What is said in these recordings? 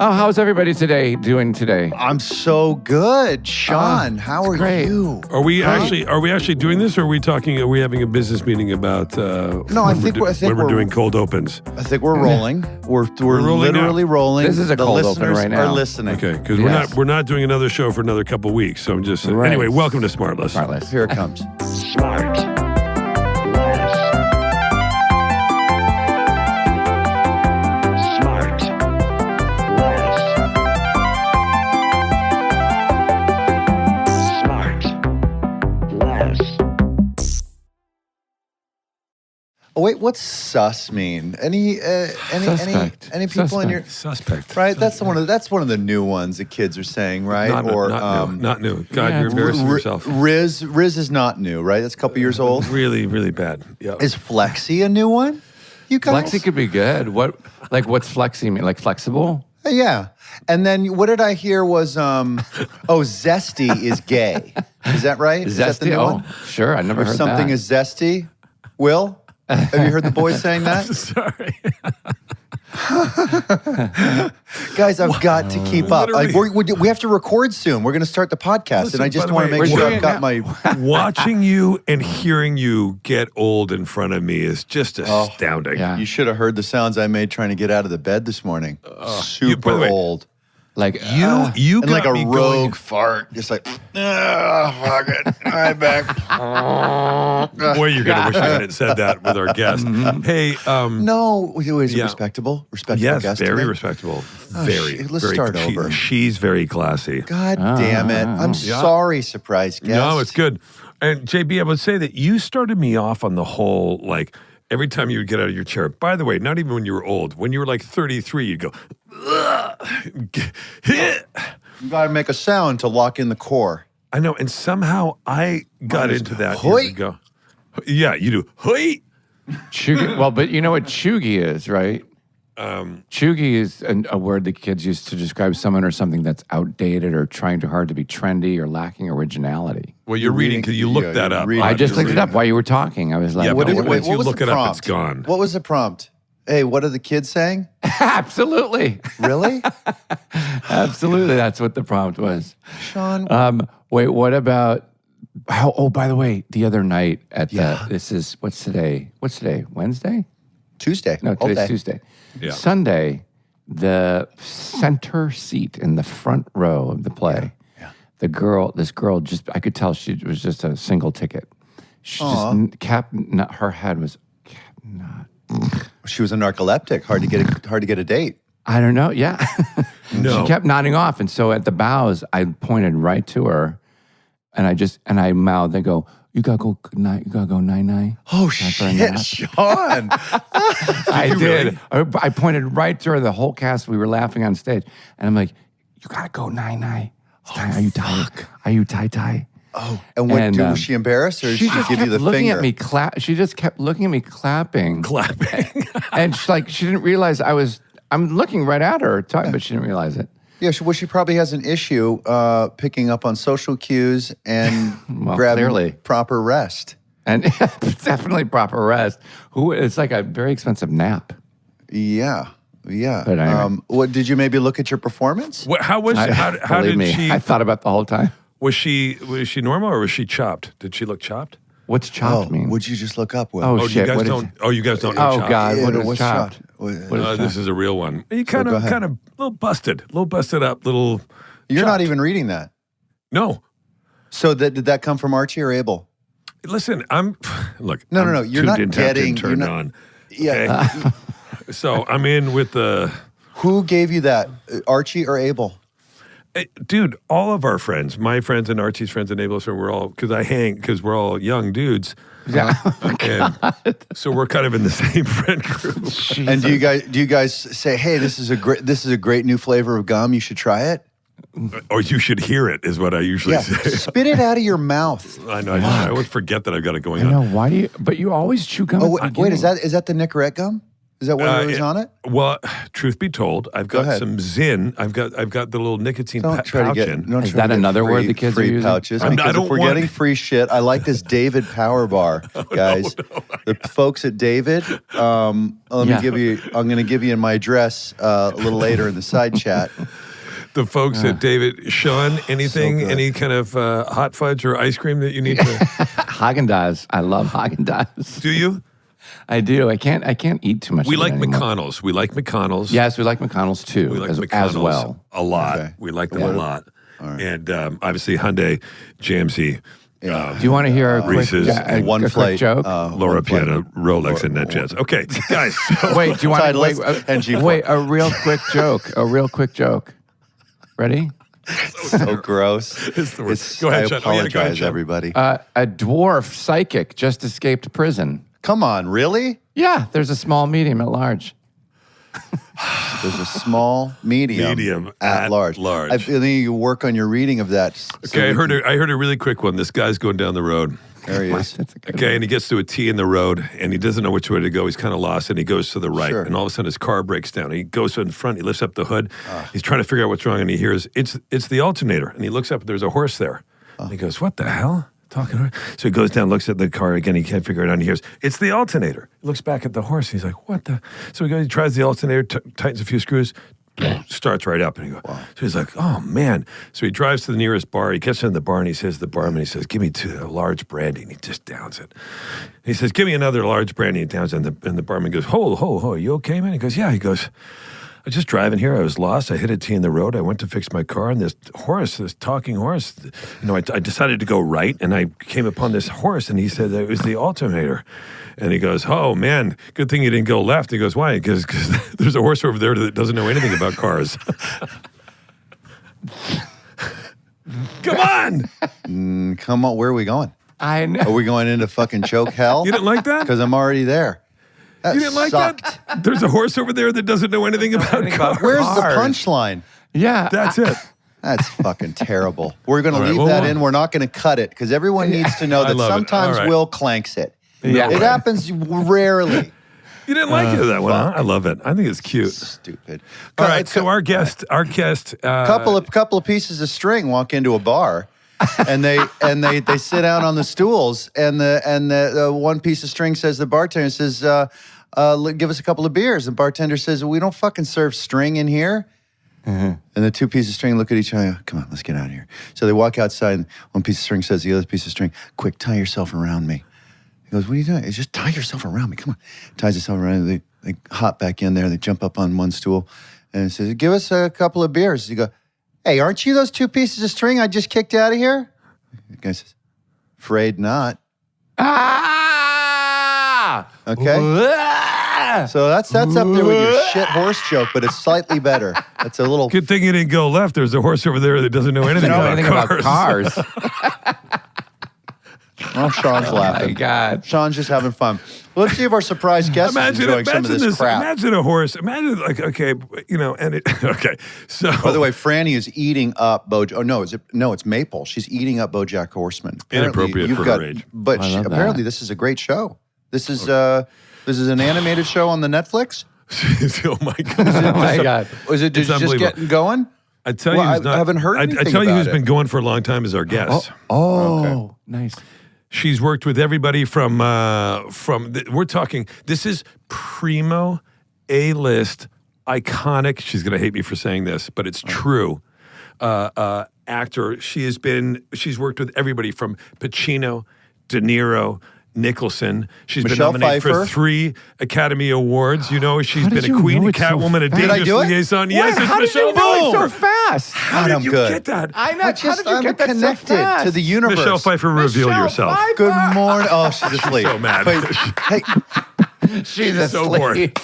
Oh, how's everybody doing today? I'm so good, Sean. How are you? Are we actually doing this, or are we talking? Are we having a business meeting about? I think we're doing cold opens. I think we're rolling. We're rolling literally now. rolling. This is a the cold listeners open right now. Are listening. Okay, because Yes. we're not doing another show for another couple of weeks. So I'm just Right. anyway. Welcome to SmartLess. SmartLess. Here it comes. SmartLess. Oh wait, what's sus mean? Any Suspect. people in your Suspect. right? That's one of the new ones that kids are saying, right? Not new. God, Yeah, you're embarrassing yourself. Riz is not new, right? That's a couple years old. Really, really bad. Yeah. Is Flexi a new one? You guys? Flexi could be good. What's flexi mean? Like flexible? Yeah. And then what did I hear was, zesty is gay. Is that right? Is that the Zesty? new Oh, one? sure. I never If heard something that. is zesty, Will? Have you heard the boys saying that? Sorry. Guys, I've got to keep up. Like, we have to record soon. We're going to start the podcast, Listen, and I just by the want to way, make we're sure doing I've got it my. Watching you and hearing you get old in front of me is just astounding. yeah. You should have heard the sounds I made trying to get out of the bed this morning. by the Super way, old. Like You And got like a me rogue going. fart, just like, fuck it, I'm back. Boy, you're gonna wish I hadn't said that with our guest. Hey, No, is it Yeah. respectable? Respectable yes, guest very today? respectable. Oh, Very. shit, let's very, start over. She's very classy. God damn it! I'm sorry, surprise guest. No, it's good. And JB, I would say that you started me off on the whole, like, every time you would get out of your chair. By the way, not even when you were old. When you were like 33, you'd go, You got to make a sound to lock in the core. I know. And somehow I got into that Hoi. years ago. Yeah, you do. Hoi! chuggy. Well, but you know what chuggy is, right? Chuggy is a word that kids use to describe someone or something that's outdated or trying too hard to be trendy or lacking originality. Well, you're reading because you looked that up. reading. I just You're looked it up reading. while you were talking. I was like, Yeah, what but is- once you was look the it up, prompt? it's gone. What was the prompt? Hey, what are the kids saying? Absolutely. Really? Absolutely. That's what the prompt was. Sean? Wait, what about oh, by the way, the other night at what's today? What's today? Wednesday? Tuesday. No, All today's day. Tuesday. Yeah. Sunday, the center seat in the front row of the play, this girl just, I could tell she was just a single ticket. She just her head was not. She was a narcoleptic. Hard to get a date. I don't know. Yeah. No. She kept nodding off. And so at the bows, I pointed right to her and I mouthed, I go, you gotta go 9-9. Oh, Time for a shit, nap." Sean. I did. I pointed right to her, the whole cast. We were laughing on stage. And I'm like, you gotta go 9-9. Are you tired? Are you tie-tie? Oh, and what, was she embarrassed or did she just give you kept the looking finger? at me. She just kept looking at me, clapping, Clapping. and she didn't realize I'm looking right at her, but she didn't realize it. Yeah, she probably has an issue picking up on social cues and Well, grabbing clearly. proper rest. And definitely proper rest. It's like a very expensive nap. Yeah. But anyway. What did you maybe look at your performance? How was how Believe did me, she? I thought about the whole time. Was she normal or was she chopped? Did she look chopped? What's chopped mean? Would you just look up, Will? Oh, Oh, shit. you guys what is don't. it? Oh, you guys don't know Oh chopped. God, what is what's chopped? What- What is This is a real one. You kind go of ahead. a little busted up, little. You're not chopped. even reading that. No, So did that come from Archie or Abel? listen. Look. No, I'm no. You're tuned not in, tapped in, getting. turned You're not, on. yeah. So I'm in with the. Who gave you that, Archie or Abel? Dude, all of our friends, my friends and Archie's friends and Abel's friends, because we're all young dudes. Yeah. And so we're kind of in the same friend group. And do you guys say, hey, this is a great new flavor of gum. You should try it. Or you should hear it, is what I usually Yeah. say. Spit it out of your mouth. I know. I always forget that I've got it going I on. know. Why do you? But you always chew gum. Oh, at the wait. Is beginning. that the Nicorette gum? Is that what was on it? Well, truth be told, I've got ahead. some Zyn. I've got the little nicotine pouch in. Is that another word the kids are using? Pouches, because if we're getting free shit, I like this David Power Bar, guys. The folks at David, I'm going to give you my address a little later in the side chat. The folks at David, Sean, anything, any kind of hot fudge or ice cream that you need to? Haagen-Dazs. I love Haagen-Dazs. Do you? I do. I can't eat too much. We like anymore. McConnell's. We like McConnell's. Yes, we like McConnell's too. We like as McConnell's well. a lot. Okay. We like them a lot. Right. And obviously Hyundai, GMC. Do you want to hear a quick, quick joke? Laura Piana, Rolex, and NetJets. Okay, guys. Wait, do you want to wait? A real quick joke. A real quick joke. Ready? So gross. It's the worst. Go ahead, I Sean. apologize, everybody. A dwarf psychic just escaped prison. Come on, really? Yeah, there's a small, medium, at large. There's a small, medium at large. I feel you work on your reading of that. Okay, I heard a really quick one. This guy's going down the road. There he is. Okay, and he gets to a T in the road, and he doesn't know which way to go. He's kind of lost, and he goes to the right. Sure. And all of a sudden, his car breaks down. He goes in front. He lifts up the hood. He's trying to figure out what's wrong, and he hears, it's the alternator. And he looks up, and there's a horse there. And he goes, what the hell? So he goes down, looks at the car again. He can't figure it out. And he hears, it's the alternator. He looks back at the horse. He's like, what the? So he tries the alternator, tightens a few screws, starts right up. And he goes, So he's like, oh, man. So he drives to the nearest bar. He gets in the bar, and he says to the barman, he says, give me a large brandy. And he just downs it. He says, give me another large brandy. And he downs it. And the barman goes, ho, are you okay, man? He goes, yeah. He goes, I was just driving here. I was lost. I hit a T in the road. I went to fix my car, and this talking horse, I decided to go right, and I came upon this horse, and he said that it was the alternator. And he goes, oh, man, good thing you didn't go left. He goes, why? Because there's a horse over there that doesn't know anything about cars. Come on. Come on. Where are we going? I know. Are we going into fucking choke hell? You didn't like that? Because I'm already there. That You didn't like sucked. that? There's a horse over there that doesn't know anything about cars. Where's the punchline? Yeah. That's it. That's fucking terrible. We're going to leave that in. We're not going to cut it because everyone needs to know that sometimes Will clanks it. Yeah. It happens rarely. You didn't like it that one, huh? I love it. I think it's cute. Stupid. All right, so our guest, couple of pieces of string walk into a bar. and they sit down on the stools, and the one piece of string says, the bartender says, give us a couple of beers. The bartender says, we don't fucking serve string in here. And the two pieces of string look at each other. Come on, let's get out of here. So they walk outside, and one piece of string says to the other piece of string, quick, tie yourself around me. He goes, what are you doing? It's just tie yourself around me. Come on. Ties himself around me. They hop back in there. They jump up on one stool, and says, give us a couple of beers. You go, hey, aren't you those two pieces of string I just kicked out of here? The guy says, afraid not. Ah! Okay. So that's up there with your shit horse joke, but it's slightly better. It's a little... Good thing you didn't go left. There's a horse over there that doesn't know anything about cars. Oh, Sean's laughing. Oh, my God. Sean's just having fun. Well, let's see if our surprise guest is enjoying some of this crap. Imagine a horse. Imagine, okay. So, by the way, Franny is eating up Bojack. Oh, no, it's Maple. She's eating up Bojack Horseman. Inappropriate for her age. But apparently this is a great show. This is an animated show on the Netflix? Oh, my God. Oh, my God. Was it just getting going? I tell you, I haven't heard anything I tell you who's about been going for a long time is our guest. Oh, nice. She's worked with everybody from we're talking, this is primo, A-list, iconic, she's going to hate me for saying this, but it's true, actor. She's worked with everybody from Pacino, De Niro, Nicholson. She's Michelle been nominated Pfeiffer. for 3 Academy Awards. You know, she's been a queen, a Catwoman, a Did I dangerous do it? liaison. Yes, it's How did Michelle you know it so Pfeiffer. fast? How did you get that? I know. I'm connected so to the universe. Michelle Pfeiffer, reveal yourself. Pfeiffer. Good morning. Oh, she's asleep. So mad. Wait, hey, She's so asleep.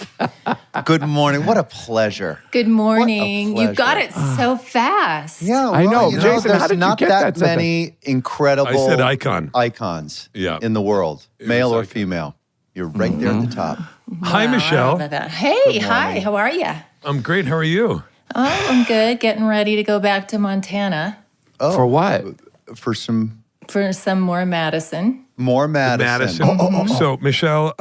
good morning. What a pleasure. Good morning. You got pleasure. it so fast. Yeah, I know. Jason, there's how did you not get that that so many incredible I said icon. icons Yeah. in the world, male or icon. female. You're right there at the top. Hi, Michelle. Hey, hi. How are you? I'm great. How are you? Oh, I'm good. Getting ready to go back to Montana Oh, For what? For some for some more Madison. more Madison. Madison. So, Michelle,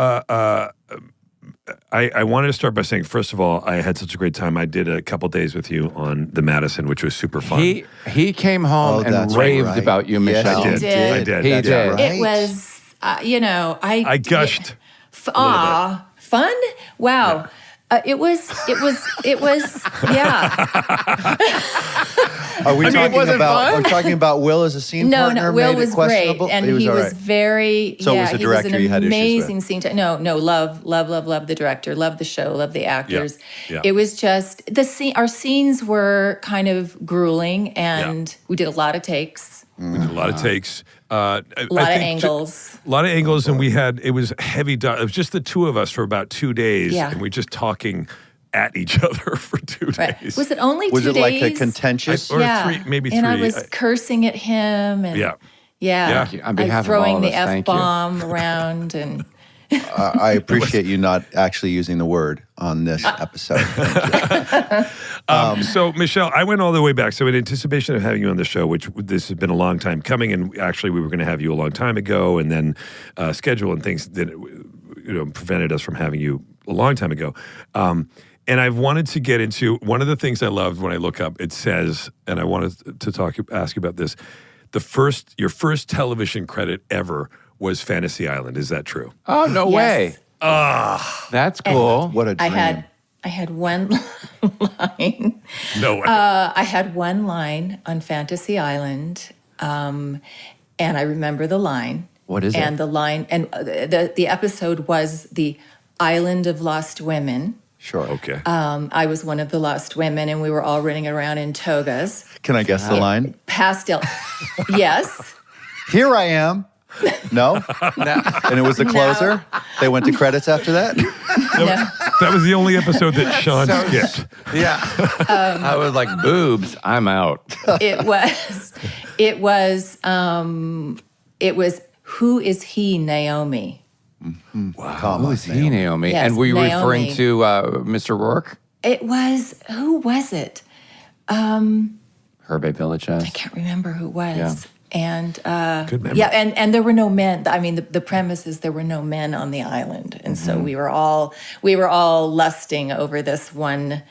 I wanted to start by saying, first of all, I had such a great time. I did a couple days with you on the Madison, which was super fun. He came home and that's raved right. about you, Yes, Michelle. I did. I did. He Yeah. did. Right. It was, I gushed. Fun? Wow. It was, yeah. Are we talking wasn't about? fun? We're talking about Will as a scene partner. No, Will made it was great, questionable? and he he all was right. very. So it was the he was director an you had issues with? amazing scene. No, love the director, love the show, love the actors. Yeah. It was just the scene. Our scenes were kind of grueling, and we did a lot of takes, We did a lot of takes. a lot of angles. A lot of angles, and it was heavy. It was just the two of us for about 2 days, Yeah. and we just talking at each other for 2 Right. days. Was it only Was 2 it days? like a contentious? Or three, maybe and I three. was cursing at him, and Yeah. yeah. Yeah. On behalf of throwing all of the us, thank you. F-bomb around, and I appreciate you not actually using the word on this episode. So, Michelle, I went all the way back. So, in anticipation of having you on the show, which this has been a long time coming, and actually we were going to have you a long time ago, and then schedule and things that prevented us from having you a long time ago. And I've wanted to get into one of the things I loved when I look up. It says, and I wanted to ask you about this. Your first television credit ever was Fantasy Island. Is that true? Oh, no Yes. way. That's cool. What a dream. I had one line. No way. I had one line on Fantasy Island, and I remember the line. What is it? And the line, and the episode was the Island of Lost Women. Sure. Okay. I was one of the lost women, and we were all running around in togas. Can I guess the line? Pastel. Yes. Here I am. No? And it was the closer? They went to credits after that? No. That was the only episode that Sean skipped. Yeah. I was like, boobs, I'm out. It was Who Is He, Naomi? Wow. Who is he, Naomi? Yes, and were you referring Naomi. to Mr. Rourke? It was, who was it? Herbe Villachez. I can't remember who it was. Yeah. And Good memory. yeah, and there were no men. I mean, the premise is there were no men on the island, and so we were all lusting over this one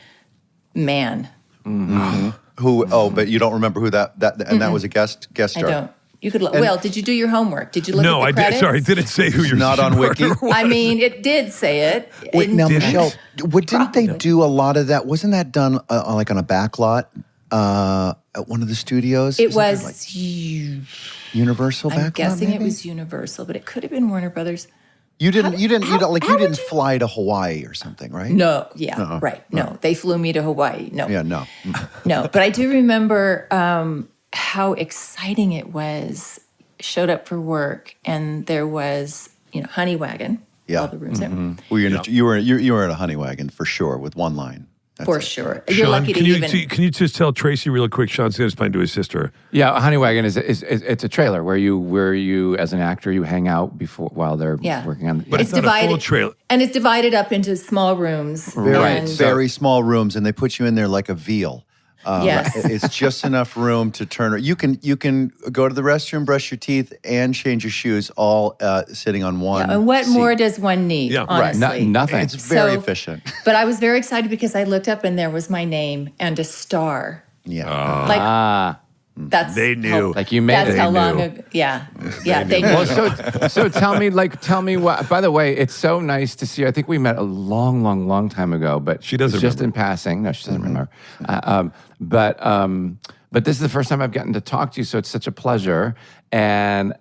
man. Who? Oh, but you don't remember who that and that was a guest I star. don't. You could look. Well, did you do your homework? Did you look No, at I the did. credits? Sorry, I didn't say who you're Not on Wiki? I mean, it did say it. Wait, It- now, Did it? Michelle, didn't they do a lot of that? Wasn't that done like on a back lot at one of the studios? It Isn't there, was. like, Universal back I'm lot, guessing it maybe? was Universal, but it could have been Warner Brothers. You didn't how would didn't you- fly to Hawaii or something, right? No, yeah, right. No, they flew me to Hawaii. No, Yeah, no. no. But I do remember how exciting it was. Showed up for work, and there was, Honeywagon. Yeah. All the rooms there. Well, you were at a Honeywagon for sure with one line. That's For it. sure. You're Sean, lucky to can you even. can you just tell Tracy really quick? Sean's going to explain to his sister. Yeah, a Honeywagon is it's a trailer where you as an actor you hang out while they're Yeah. working on. But it's not a full trailer. And it's divided up into small rooms. Very, and- very small rooms, and they put you in there like a veal. Yes. It's just enough room to turn. You can go to the restroom, brush your teeth, and change your shoes, all sitting on one. And what seat. more does one need? Yeah. Right. Honestly. Nothing. It's very So- efficient. But I was very excited because I looked up and there was my name and a star. Yeah. Like that's They knew. Like you made That's it. how They long knew. ago. Yeah, yeah. They knew. Well, so tell me what. By the way, it's so nice to see you. I think we met a long time ago, but She doesn't it's just remember. in passing. No, she doesn't remember. But this is the first time I've gotten to talk to you, so it's such a pleasure. And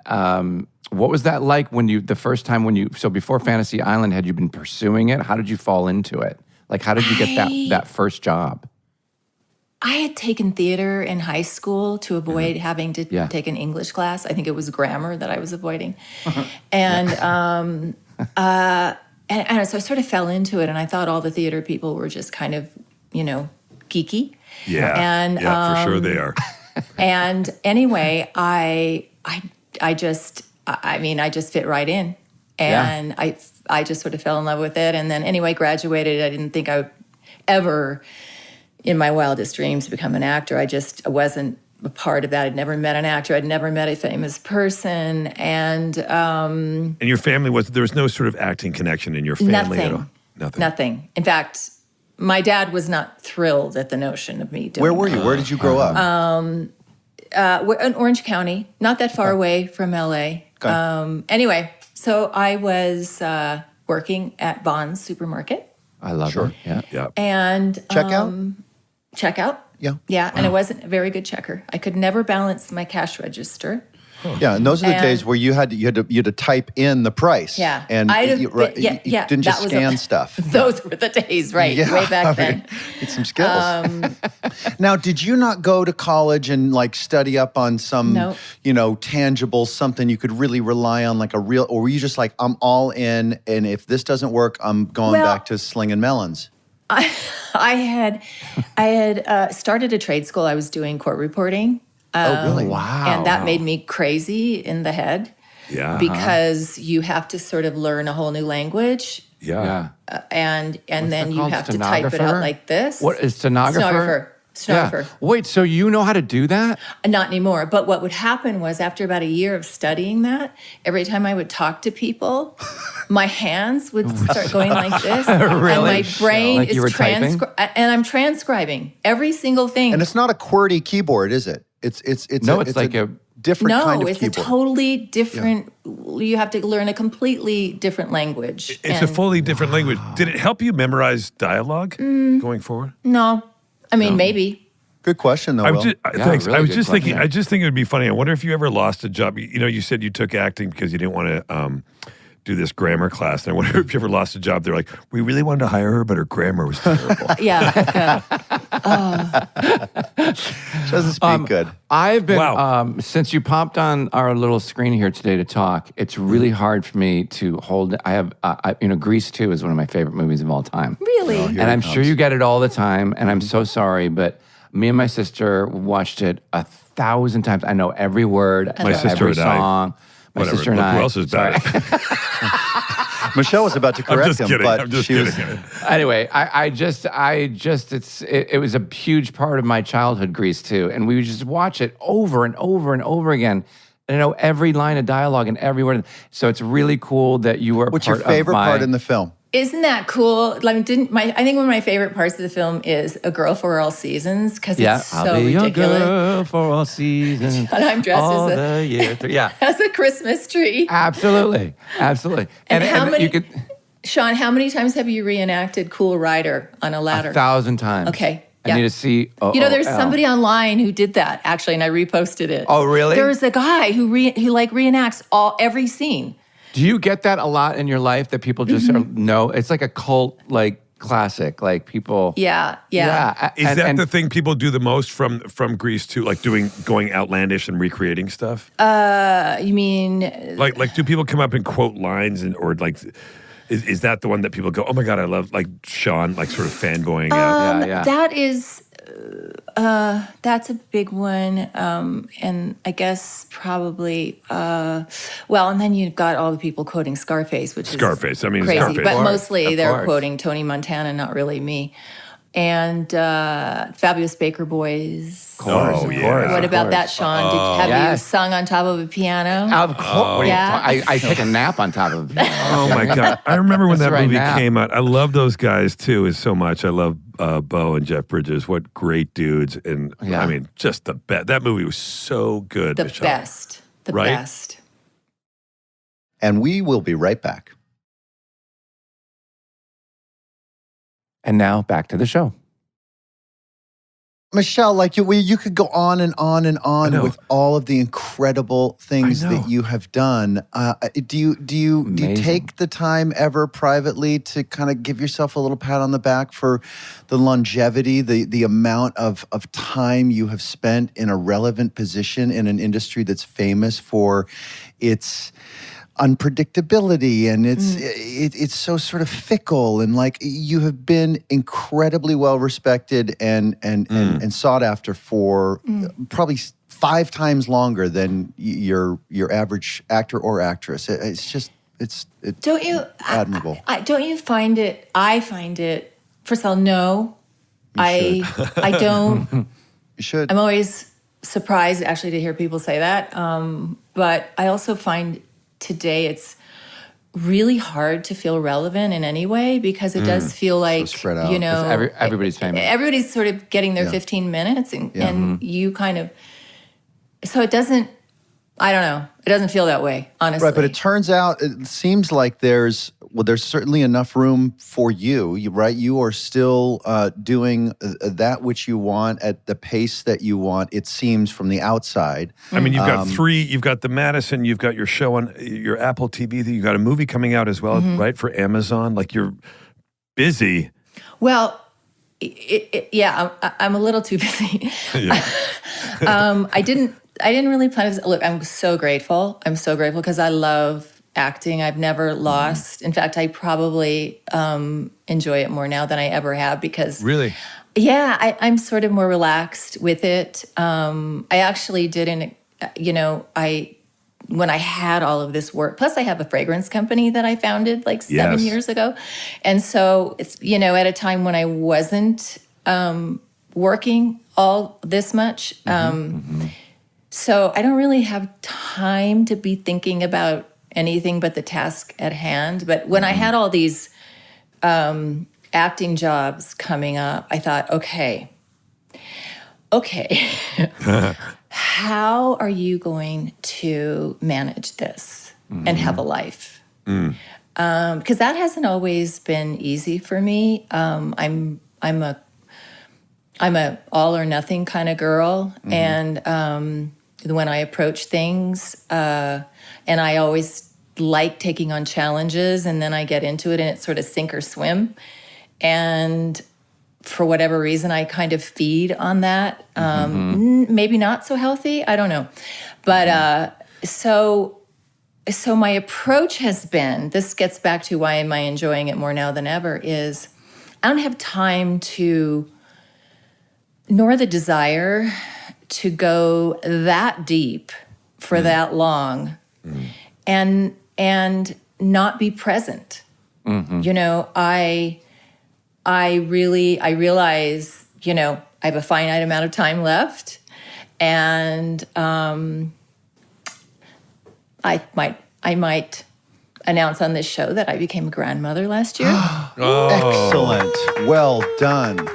what was that like the first time when you? So before Fantasy Island, had you been pursuing it? How did you fall into it? Like, how did you get that first job? I had taken theater in high school to avoid having to Yeah. take an English class. I think it was grammar that I was avoiding, and and so I sort of fell into it. And I thought all the theater people were just kind of, geeky. Yeah. And yeah, for sure they are. And anyway, I just fit right in, and I just sort of fell in love with it. And then anyway, graduated. I didn't think I would ever, in my wildest dreams, become an actor. I wasn't a part of that. I'd never met an actor. I'd never met a famous person, and And your family there was no sort of acting connection in your family at all. Nothing. In fact, my dad was not thrilled at the notion of me doing Where were you? Where did you grow up? we're in Orange County, not that far away from LA. Okay. Anyway, so I was working at Bond's supermarket. I love Sure. it. Yeah. Yeah. And checkout. Yeah. Yeah, and I wasn't a very good checker. I could never balance my cash register. Yeah, and those are the days where you had to type in the price. Yeah, and you didn't just scan stuff. Those were the days, right? Yeah, Way back then. Get some skills. Now, did you not go to college and like study up on some, tangible something you could really rely on, like a real, or were you just like, I'm all in, and if this doesn't work, I'm going back to slinging melons? I had started a trade school. I was doing court reporting. Oh, really? Wow. And that made me crazy in the head. Yeah. Because you have to sort of learn a whole new language. Yeah. And then you called? have to type it out like this. What is stenographer? Stenographer. Yeah. Wait, so you know how to do that? Not anymore. But what would happen was after about a year of studying that, every time I would talk to people, my hands would start going like this. Really? And my brain Like you were typing? and I'm transcribing every single thing. And it's not a QWERTY keyboard, is it? It's like a different kind of it's keyboard. a totally different. You have to learn a completely different language. It's a fully different language. Did it help you memorize dialogue going forward? No, I mean maybe. Good question, though. Thanks. Really I was good just thinking. question. I just think it would be funny. I wonder if you ever lost a job. You said you took acting because you didn't want to do this grammar class. And I wonder if you ever lost a job. They're like, we really wanted to hire her, but her grammar was terrible. Yeah. She doesn't speak good. I've been, Wow. Since you popped on our little screen here today to talk, it's really hard for me to hold. I have, Grease 2 is one of my favorite movies of all time. Really? Oh, And I'm sure you get it all the time, and I'm so sorry, but me and my sister watched it 1,000 times. I know every word, My sister every and I. song. My Whatever. sister and Look I. who else is bad. Michelle was about to correct him, but I'm just she was. kidding. Anyway, it was a huge part of my childhood, Grease 2, and we would just watch it over and over and over again. And I know every line of dialogue and every word. So it's really cool that you were. What's your favorite part in the film? Isn't that cool? Like, I think one of my favorite parts of the film is "A Girl for All Seasons" because it's so I'll be ridiculous. your girl for all seasons. And I'm dressed all as the year through. Yeah, as a Christmas tree. absolutely. And how many? You could Sean, how many times have you reenacted Cool Rider on a ladder? 1,000 times. Okay. I need to see. There's somebody online who did that actually, and I reposted it. Oh, really? There's a guy who reenacts every scene. Do you get that a lot in your life that people just know? It's like a cult, like classic, like people. Yeah. Is that the thing people do the most from Grease 2, like going outlandish and recreating stuff? You mean Like do people come up and quote lines or like? Is that the one that people go, oh my God, I love, like Sean, like sort of fanboying out? Yeah. That is, that's a big one. And I guess probably, and then you've got all the people quoting Scarface, which is crazy. Scarface. But Of mostly course. they're quoting Tony Montana, not really me. And Fabulous Baker Boys. Of course, Oh, of yeah. course, What of about course. that, Sean? Have you Yes. sung on top of a piano? Of course. What are you Yeah. talking- I take a nap on top of it. Oh my God. I remember when That's that right movie now. came out. I love those guys too so much. I love Bo and Jeff Bridges. What great dudes. And Yeah. I mean, just the best. That movie was so good. The Michelle. best. The Right? best. And we will be right back. And now back to the show. Michelle, like you could go on and on and I on know. with all of the incredible things I know. that you have done. Do you Amazing. take the time ever privately to kind of give yourself a little pat on the back for the longevity, the amount of time you have spent in a relevant position in an industry that's famous for its unpredictability and it's so sort of fickle, and like you have been incredibly well respected and sought after for probably 5 times longer than your average actor or actress. It's Don't you? admirable. Don't you find it? I find it. First of all, no, I don't. You should. I'm always surprised actually to hear people say that. But I also find today it's really hard to feel relevant in any way because it does feel like, spread out. you know, everybody's famous. Everybody's sort of getting their 15 minutes and you kind of, so it doesn't, I don't know. It doesn't feel that way, honestly. Right, but it turns out, it seems like there's certainly enough room for you, right? You are still doing that which you want at the pace that you want, it seems, from the outside. I mean, you've got 3, you've got the Madison, you've got your show on your Apple TV, you've got a movie coming out as well, right, for Amazon. Like, you're busy. Well, I'm a little too busy. I didn't really plan this. Look, I'm so grateful. I'm so grateful because I love acting. I've never lost. In fact, I probably enjoy it more now than I ever have because... Really? Yeah, I'm sort of more relaxed with it. I actually didn't, when I had all of this work, plus I have a fragrance company that I founded like 7 years ago. And so it's, at a time when I wasn't working all this much, so I don't really have time to be thinking about anything but the task at hand. But when I had all these acting jobs coming up, I thought, okay, how are you going to manage this and have a life? Because that hasn't always been easy for me. I'm a all or nothing kind of girl, and when I approach things, and I always like taking on challenges, and then I get into it, and it's sort of sink or swim. And for whatever reason, I kind of feed on that. Maybe not so healthy. I don't know, but so my approach has been. This gets back to why am I enjoying it more now than ever? Is I don't have time to, nor the desire to go that deep for that long and not be present. I realize, I have a finite amount of time left, and I might announce on this show that I became a grandmother last year. Excellent. Well done.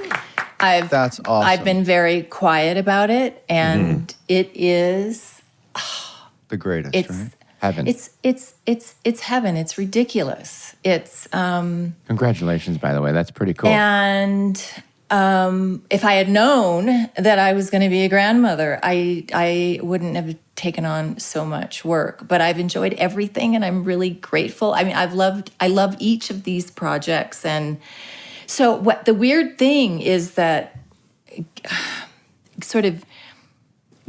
That's awesome. I've been very quiet about it, and it is the greatest, right? Heaven. It's heaven. It's ridiculous. It's Congratulations, by the way. That's pretty cool. And if I had known that I was going to be a grandmother, I wouldn't have taken on so much work. But I've enjoyed everything, and I'm really grateful. I mean, I love each of these projects. And so what the weird thing is that sort of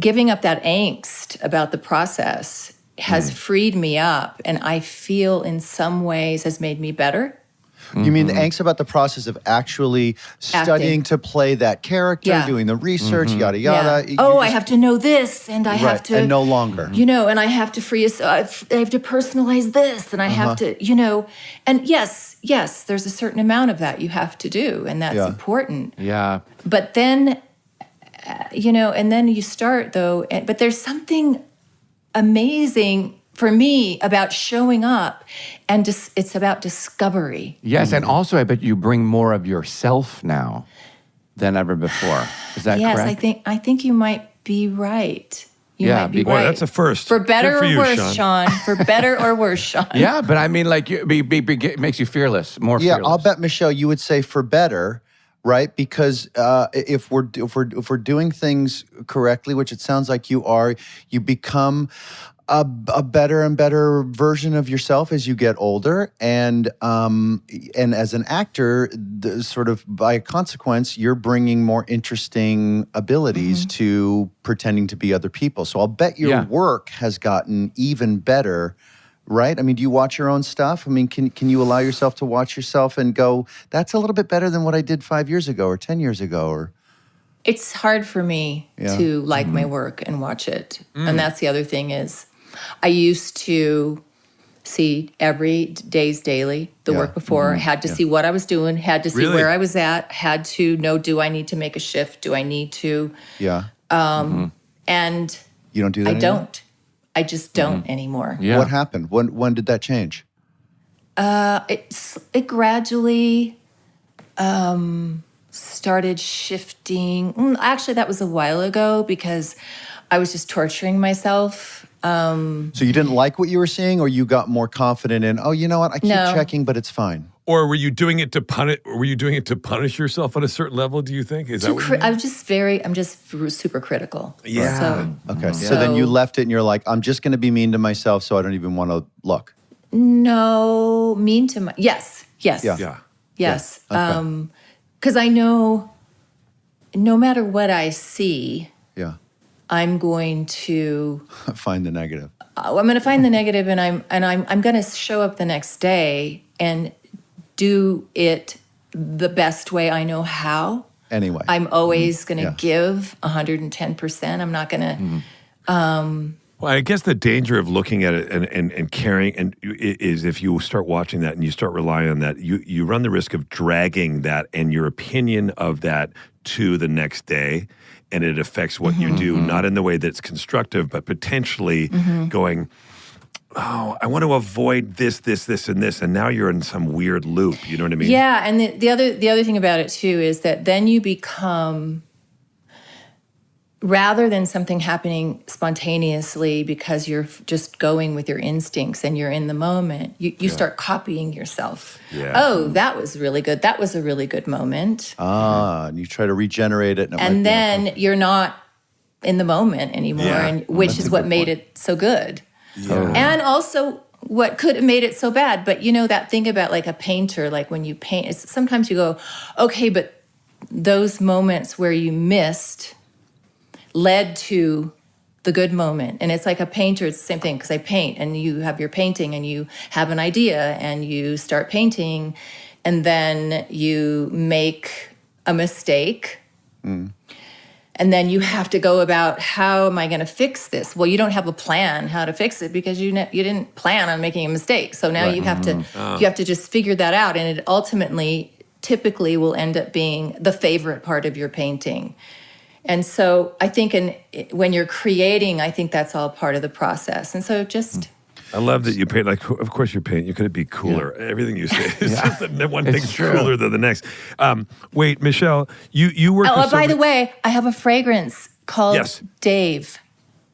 giving up that angst about the process has freed me up, and I feel in some ways has made me better. You mean the angst about the process of actually studying to play that character, doing the research, yada, yada. Yeah. I have to know this, and I have to... And no longer. And I have to I have to personalize this, and I have to, And yes, there's a certain amount of that you have to do, and that's important. Yeah. But then, and then you start, though, but there's something amazing for me about showing up, and it's about discovery. Yes, and also I bet you bring more of yourself now than ever before. Is that correct? Yes, I think you might be right. You might be right. That's a first. For better for or you, worse, Sean. For better or worse, Sean. Yeah, but I mean, like, it makes you fearless, more fearless. Yeah, I'll bet, Michelle, you would say for better, right? Because if we're doing things correctly, which it sounds like you are, you become a better and better version of yourself as you get older, and as an actor, sort of by consequence, you're bringing more interesting abilities to pretending to be other people. So I'll bet your work has gotten even better. Right? I mean, do you watch your own stuff? I mean, can you allow yourself to watch yourself and go, that's a little bit better than what I did 5 years ago or 10 years ago? Or it's hard for me to like my work and watch it. And that's the other thing is I used to see every day's daily, the work before, had to see what I was doing, had to see where I was at, had to know, do I need to make a shift? Do I need to? Yeah. And you don't do that I anymore? don't. I just don't anymore. Yeah. What happened? When did that change? It gradually started shifting. Actually, that was a while ago because I was just torturing myself. So you didn't like what you were seeing, or you got more confident in, oh, you know what, I keep checking, but it's fine. Or were you doing it to punish? Were you doing it to punish yourself on a certain level? Do you think? Is that what you mean? I'm just super critical. Yeah. So, Okay. So then you left it and you're like, I'm just going to be mean to myself so I don't even want to look. no, mean to my yes. Yeah. Yes. Okay. Because I know no matter what I see, Yeah. I'm going to Find the negative. I'm going to find the negative, and I'm going to show up the next day and do it the best way I know how. Anyway. I'm always going to Yeah. give 110%. I'm not going to. Well, I guess the danger of looking at it and caring is if you start watching that and you start relying on that, you run the risk of dragging that and your opinion of that to the next day, and it affects what you do, not in the way that's constructive, but potentially going, oh, I want to avoid this, and this, and now you're in some weird loop. You know what I mean? Yeah, and the other thing about it too is that then you become, rather than something happening spontaneously because you're just going with your instincts and you're in the moment, you start copying yourself. Yeah. Oh, that was really good. That was a really good moment. And you try to regenerate it. And then you're not in the moment anymore, and which is what made it so good. Yeah. And also what could have made it so bad. But you know that thing about like a painter, like when you paint, sometimes you go, okay, but those moments where you missed led to the good moment. And it's like a painter, it's the same thing, because I paint, and you have your painting and you have an idea and you start painting, and then you make a mistake. And then you have to go about, how am I going to fix this? Well, you don't have a plan how to fix it because you didn't plan on making a mistake. So now you have to just figure that out, and it ultimately, typically, will end up being the favorite part of your painting. And so I think when you're creating, I think that's all part of the process. And so just... I love that you paint. Like, of course, you paint. You could be cooler. Yeah. Everything you say is just that one thing's cooler than the next. Wait, Michelle, you work. Oh, by the way, I have a fragrance called Dave.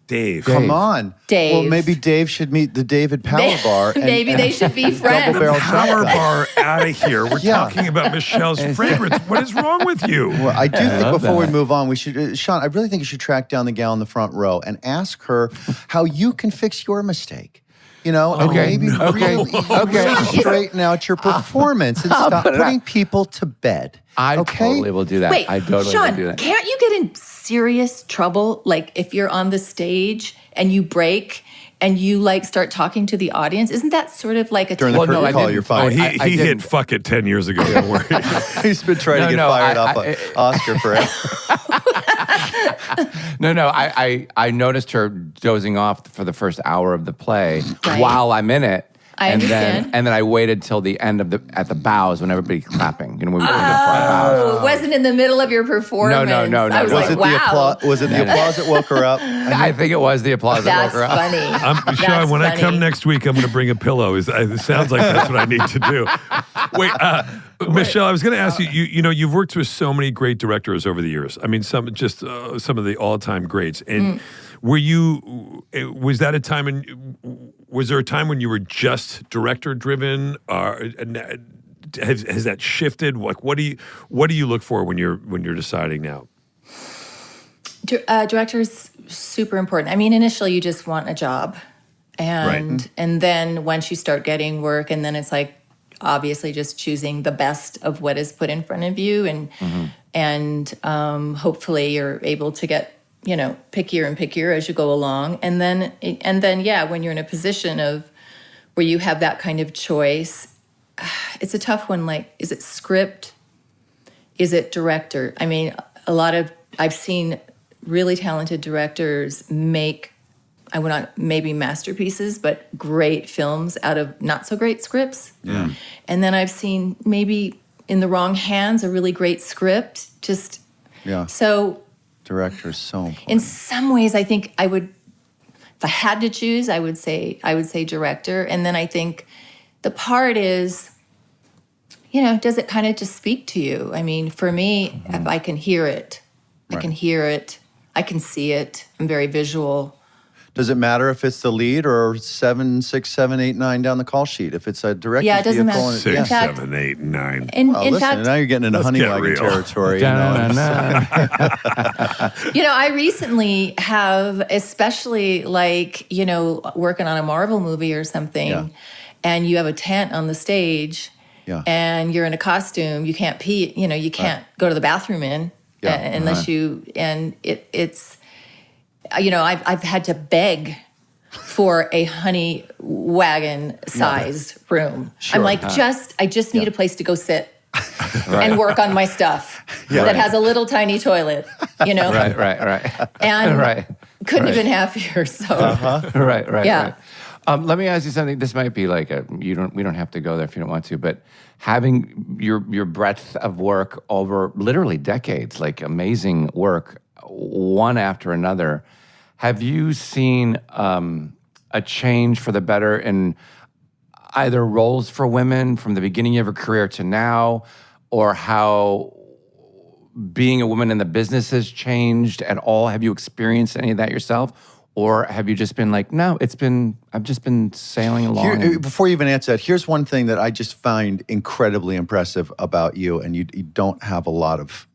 Dave. Come on. Dave. Well, maybe Dave should meet the David Power Bar. Maybe they should be friends. Double barrel Power shotgun. bar out of here. We're talking about Michelle's fragrance. What is wrong with you? Well, I do think before we move on, we should, Sean, I really think you should track down the gal in the front row and ask her how you can fix your mistake. You know, and maybe really straighten out your performance and stop putting people to bed. I totally will do that. Wait, I totally Sean, will do that. can't you get in serious trouble, like if you're on the stage and you break and you like start talking to the audience? Isn't that sort of like a During the curtain call, you're Oh, fine. he hit fuck it 10 years ago. Don't worry. He's been trying to get fired off an Oscar for it. No, I noticed her dozing off for the first hour of the play while I'm in it. I understand. And then I waited till the end of at the bows when everybody's clapping. You know, when we were in the bows. Oh, it wasn't in the middle of your performance. No. I was like, wow. Was it the applause that woke her up? I think it was the applause that woke her up. That's funny. Sean, when That's I come funny. next week, I'm going to bring a pillow. It sounds like that's what I need to do. Wait, Michelle, I was going to ask you, you know, you've worked with so many great directors over the years. I mean, some of the all-time greats. And was there a time when you were just director-driven? Has that shifted? Like, what do you look for when you're deciding now? Director's super important. I mean, initially you just want a job, and then once you start getting work, and then it's like obviously just choosing the best of what is put in front of you, and hopefully you're able to get, you know, pickier and pickier as you go along, and then when you're in a position of where you have that kind of choice, it's a tough one. Like, is it script? Is it director? I mean, I've seen really talented directors make, I would not maybe masterpieces, but great films out of not so great scripts. Yeah. And then I've seen maybe in the wrong hands a really great script. So Director is so important. in some ways, I think if I had to choose, I would say director. And then I think the part is, does it kind of just speak to you? I mean, for me, if I can hear it, I can hear it, I can see it. I'm very visual. Does it matter if it's the lead or 7, 6, 7, 8, 9 down the call sheet? If it's a director's Yeah, it doesn't vehicle, matter. 6, In fact- 7, 8, 9. In listen, fact, now you're getting into Let's get Honeywagon real. territory. I recently have, especially like, working on a Marvel movie or something, and you have a tent on the stage, and you're in a costume, you can't pee, you can't go to the bathroom unless you, and it's, I've had to beg for a Honeywagon size room. Sure. I'm like, I just need a place to go sit and work on my stuff that has a little tiny toilet, Right. And couldn't have been happier. So Right. Yeah. Let me ask you something. This might be like we don't have to go there if you don't want to, but having your breadth of work over literally decades, like amazing work, one after another, have you seen a change for the better in either roles for women from the beginning of her career to now, or how being a woman in the business has changed at all? Have you experienced any of that yourself? Or have you just been like, no, I've just been sailing along? Before you even answer that, here's one thing that I just find incredibly impressive about you, and you don't have a lot of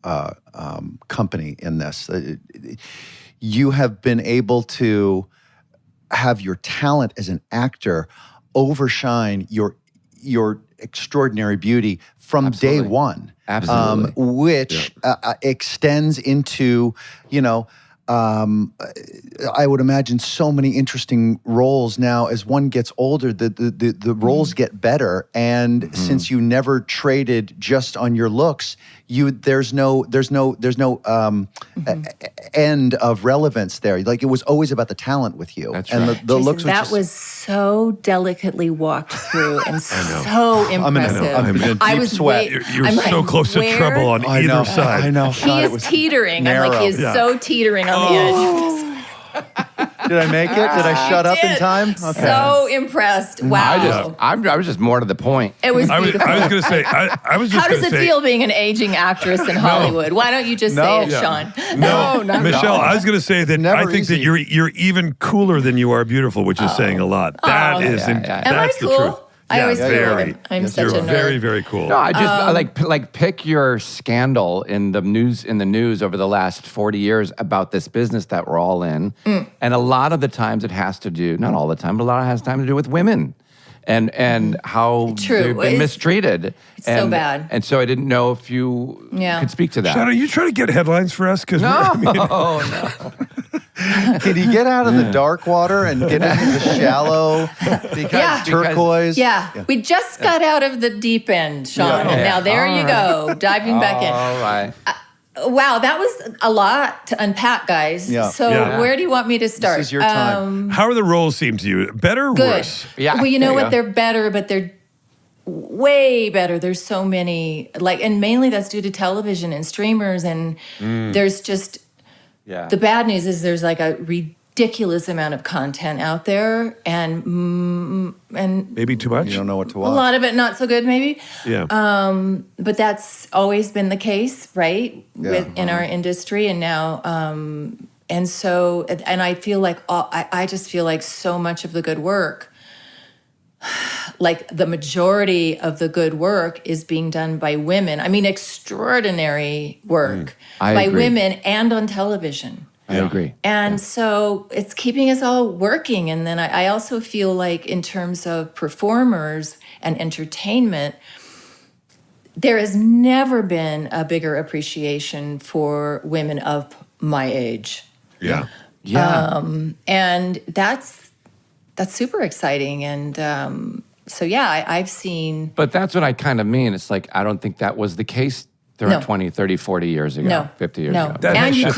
company in this. You have been able to have your talent as an actor overshine your extraordinary beauty from day one. Absolutely. Which extends into, I would imagine so many interesting roles now. As one gets older, the roles get better, and since you never traded just on your looks, there's no end of relevance there. Like, it was always about the talent with you. That's and right. the Jason, looks. that was so delicately walked through and so impressive. I'm in a deep sweat. You're so close to trouble on either side. I know. He is teetering. narrow. I'm like, he is so teetering on the edge. Did I make it? Did I shut up in time? Okay. So impressed. Wow. I was just more to the point. It was beautiful. I was going to say, I was just How going does to it say. feel being an aging actress in Hollywood? Why don't you just say it, Sean? No, not at Michelle, all. I was going to say that Never I think easy. that you're even cooler than you are beautiful, which is saying a lot. That is, yeah. that's Am I the cool? truth. I always feel very. like I'm such You're a nerd. very, very cool. No, I just like pick your scandal in the news over the last 40 years about this business that we're all in, and a lot of the times it has to do, not all the time, but a lot of it has time to do with women, and how True. they've been mistreated. It's so bad. And so I didn't know if you could speak to that. Sean, are you trying to get headlines for us? Because No. Can you get out of the dark water and get into the shallow turquoise? Yeah. We just got out of the deep end, Sean. And now there you go, diving back in. All right. Wow, that was a lot to unpack, guys. Yeah. So Yeah. where do you want me to start? This is your time. how are the roles seem to you? Better or Good. worse? Yeah, Well, you know there you what? go. They're better, but they're way better. There's so many, and mainly that's due to television and streamers. And there's just, Yeah. the bad news is there's like a ridiculous amount of content out there, and Maybe too much? You don't know what to a watch. lot of it not so good, maybe. Yeah. But that's always been the case, right? In our industry, and now, and so, and I feel like I just feel like so much of the good work, like the majority of the good work, is being done by women. I mean, extraordinary work I by agree. women and on television. I agree. And so it's keeping us all working. And then I also feel like, in terms of performers and entertainment, there has never been a bigger appreciation for women of my age. Yeah. Yeah. And that's super exciting. And so, yeah, I've seen. But that's what I kind of mean. It's like, I don't think that was the case They're 20, 30, 40 years ago, No. 50 years No. ago. That And has you shifted.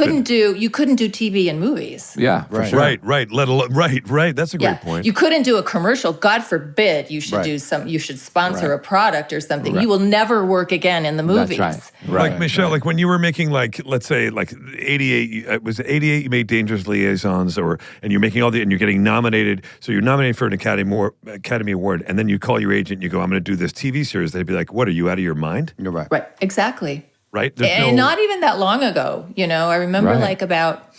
couldn't do TV and movies. Yeah, for Right. sure. Right. Let alone right. That's a great point. You couldn't do a commercial. God forbid you should Right. do some. You should sponsor Right. a product or something. Right. You will never work again in the movies. That's right. Like Michelle, like when you were making let's say 88, it was 88 you made Dangerous Liaisons and you're making and you're getting nominated. So you're nominated for an Academy Award, and then you call your agent and you go, I'm going to do this TV series. They'd be like, what, are you out of your mind? You're right. Right. Exactly. Right? And not even that long ago. I remember Right. like about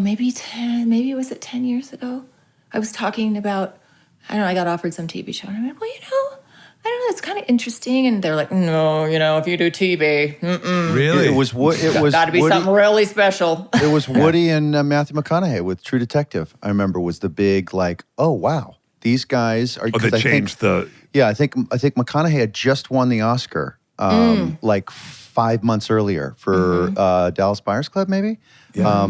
maybe 10 years ago. I was talking about, I don't know, I got offered some TV show. And I went, well, I don't know, it's kind of interesting. And they're like, no, if you do TV, Really? It was got to be something really special. It was Woody and Matthew McConaughey with True Detective. I remember was the big oh wow, these guys are. Oh, they changed the. Yeah, I think McConaughey had just won the Oscar like 5 months earlier for Dallas Buyers Club, maybe. Yeah.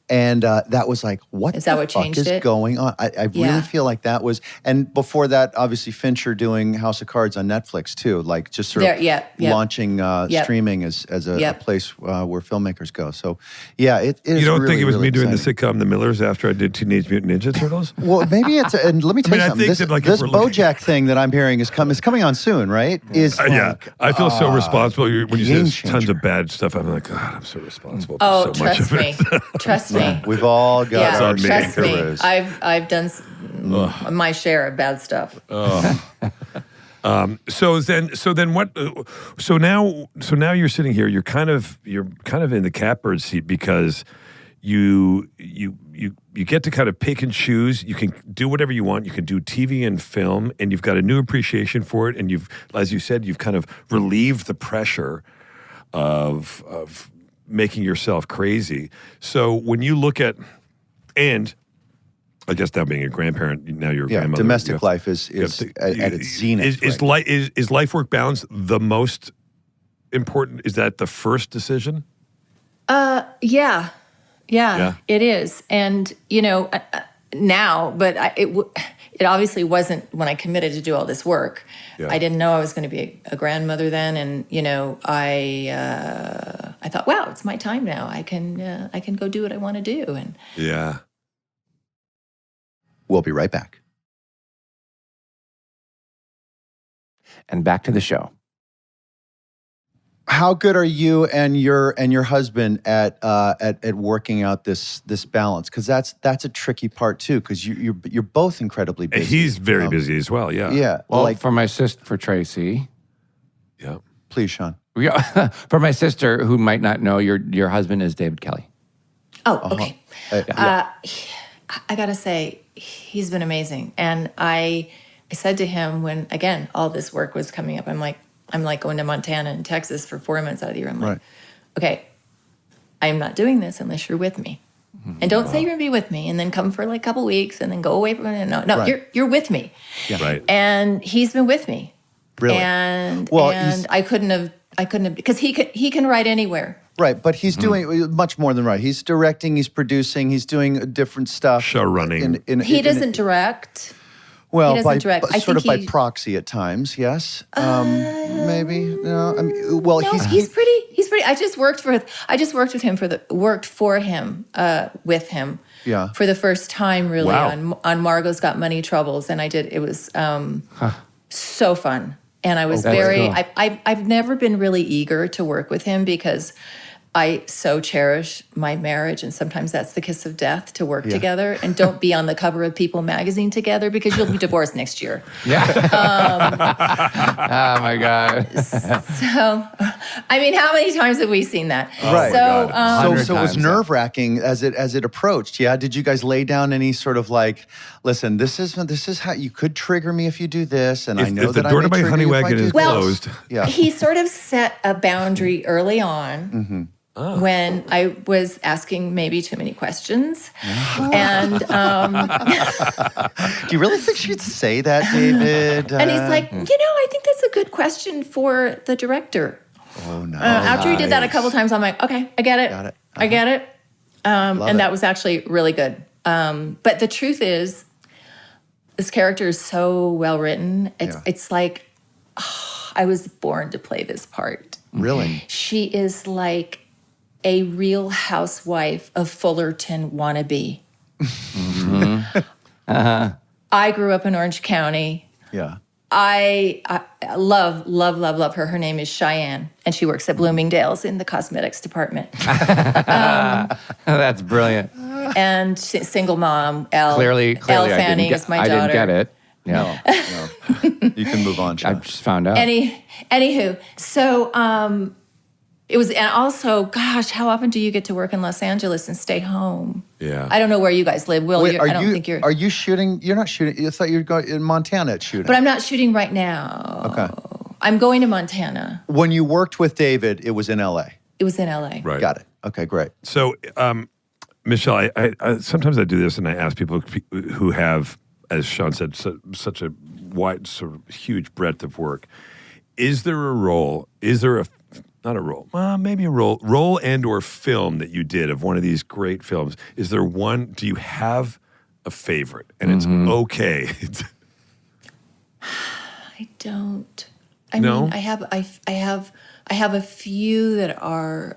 And that was like, what Is that the what fuck changed is it? going on? I really feel like that was, and before that, obviously Fincher doing House of Cards on Netflix too, like just sort of launching streaming as a place where filmmakers go. So yeah, it is. You don't really, think it was really me doing the exciting. sitcom The Millers after I did Teenage Mutant Ninja Turtles? Well, maybe it's, and let me tell you I something. think This, that, like, if this we're looking- BoJack thing that I'm hearing is coming on soon, right? Is Yeah, I feel so responsible. When you say game there's tons changer. of bad stuff, I'm like, God, I'm so responsible for Oh, so much trust of me. it. Trust me. We've all got Yeah, our trust me. kangaroos. I've done my share of bad stuff. So then what? So now you're sitting here. You're kind of in the catbird seat because you get to kind of pick and choose. You can do whatever you want. You can do TV and film, and you've got a new appreciation for it. And as you said, you've kind of relieved the pressure of making yourself crazy. So when you look at, and I guess now being a grandparent, now you're a grandmother. Domestic life is at its zenith. Is life work balance the most important? Is that the first decision? Yeah, it is. And, now, but it obviously wasn't when I committed to do all this work. Yeah. I didn't know I was going to be a grandmother then. And, I thought, wow, it's my time now. I can go do what I want to do. And Yeah. We'll be right back. And back to the show. How good are you and your husband at working out this balance? Because that's a tricky part too. Because you're both incredibly busy. He's very busy as well. Yeah. Yeah. Well, for Tracy. Yeah. Please, Sean. Yeah, for my sister, who might not know, your husband is David Kelley. oh, okay. I I gotta say, he's been amazing. And I said to him when, again, all this work was coming up, I'm like going to Montana and Texas for 4 months out of the year. I'm like, okay, I'm not doing this unless you're with me. And don't say you're gonna be with me and then come for like a couple weeks and then go away from it. No, Right. you're with me. Yeah. Right. And he's been with me. Really? And Well, I couldn't have because he can write anywhere. Right, but he's doing much more than right. He's directing, he's producing, he's doing different stuff. Show running. He doesn't direct. Well, he doesn't direct. I sort of think by proxy at times, yes. Maybe. No, I mean, well, No, he's he's pretty. I just worked with him with him. Yeah. For the first time, really, Wow. on Margot's Got Money Troubles, and I did. It was so fun, and I was that's very. cool. I've never been really eager to work with him because I so cherish my marriage, and sometimes that's the kiss of death to work together and don't be on the cover of People magazine together because you'll be divorced next year. Yeah. Oh my God. So, I mean, how many times have we seen that? Right. So, so it was 100 times, nerve wracking as it approached. Yeah. Did you guys lay down any sort of like, listen, this is how you could trigger me if you do this, and I know If the that door I to may my trigger you if I Honeywagon do is this. closed. Yeah. he sort of set a boundary early on when I was asking maybe too many questions. And Do you really think she'd say that, David? and he's like, I think that's a good question for the director. oh no. After he did that a couple times, I'm like, okay, I get it. Got it. I get it. And it. that was actually really good. But the truth is, this character is so well written. It's like, I was born to play this part. Really? She is like a Real Housewife of Fullerton wannabe. I grew up in Orange County. Yeah. I love her. Her name is Cheyenne, and she works at Bloomingdale's in the cosmetics department. That's brilliant. And single mom, Elle. Clearly, Elle Fanning is my daughter. I didn't get it. Yeah. No. You can move on, I Sean. just found out. Anywho, so it was, and also, gosh, how often do you get to work in Los Angeles and stay home? Yeah. I don't know where you guys live. Will, Wait, I don't think you're. Are you shooting? You're not shooting. I thought you were going in Montana at shooting. But I'm not shooting right now. Okay. I'm going to Montana. When you worked with David, it was in L.A. It was in LA. Right. Got it. Okay, great. So, Michelle, I sometimes I do this and I ask people who have, as Sean said, such a wide, sort of huge breadth of work. Is there a role? Is there not a role? Maybe a role and or film that you did of one of these great films? Is there one? Do you have a favorite? And it's okay. I don't. No? mean, I have a few that are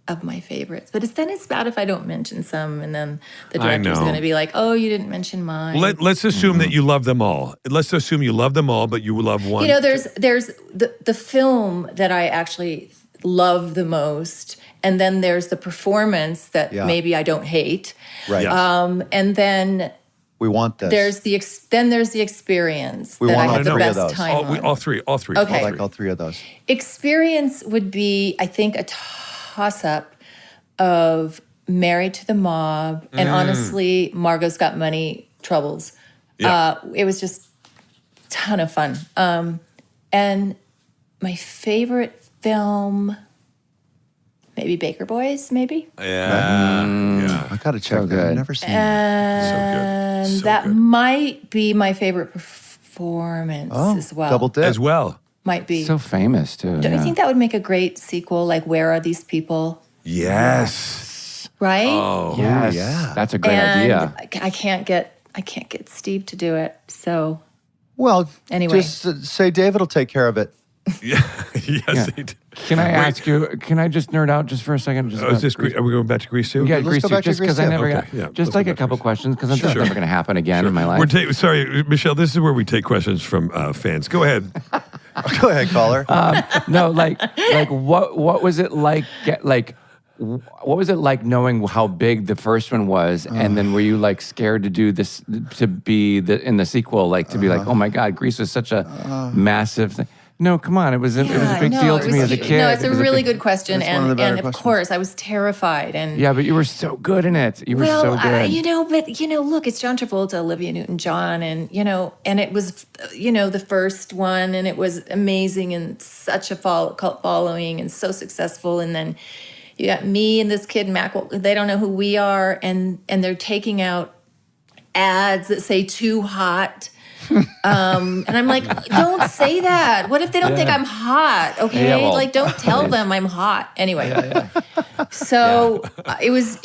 of my favorites, but then it's bad if I don't mention some, and then the director's know. going to be like, "Oh, you didn't mention mine." Let's assume that you love them all. Let's assume you love them all, but you love one. You know, there's the film that I actually love the most, and then there's the performance that maybe I don't hate, Right. Yes. and then We want this. there's the experience We that want I all had the three of best those. time on. all three. Okay. I like all three of those. Experience would be, I think, a toss-up of Married to the Mob and honestly, Margot's Got Money Troubles. Yeah. It was just a ton of fun. And my favorite film, maybe Baker Boys, maybe? Yeah. I got to check So that. I've good. never seen that. And So that good. might be my favorite performance as well. Double dip. As well. Might be. So famous, too. Don't you think that would make a great sequel? Like, Where Are These People? Yes. Right? Oh. Yes. yeah. That's a great and idea. I can't get Steve to do it. So Well, Anyway. just say David will take care of it. Yeah. Yes. They did. Can I ask you, can I just nerd out just for a second? Just Is about this Grease? Are we going back to Grease too? Yeah, Let's Grease go too, back to just because Grease I too. never Okay, got, yeah, just let's like go a back to couple Grease. questions, because this is never going to happen again in my life. Michelle, this is where we take questions from fans. Go ahead. Go ahead, caller. No, like what was it like? What was it like knowing how big the first one was, and then were you like scared to do this to be in the sequel, like to be like, oh my God, Grease was such a massive thing. No, come on, it was a big deal to me as a kid. No, it's a It was really big- good question, It's one of the better and of questions. course I was terrified. And Yeah, but you were so good in it. You were so good. look, it's John Travolta, Olivia Newton-John, and it was, the first one, and it was amazing and such a cult following and so successful. And then you got me and this kid Mac. They don't know who we are, and they're taking out ads that say "too hot." And I'm like, don't say that. What if they don't think I'm hot? Okay, Yeah, well, don't tell them I'm hot. Anyway, so it was.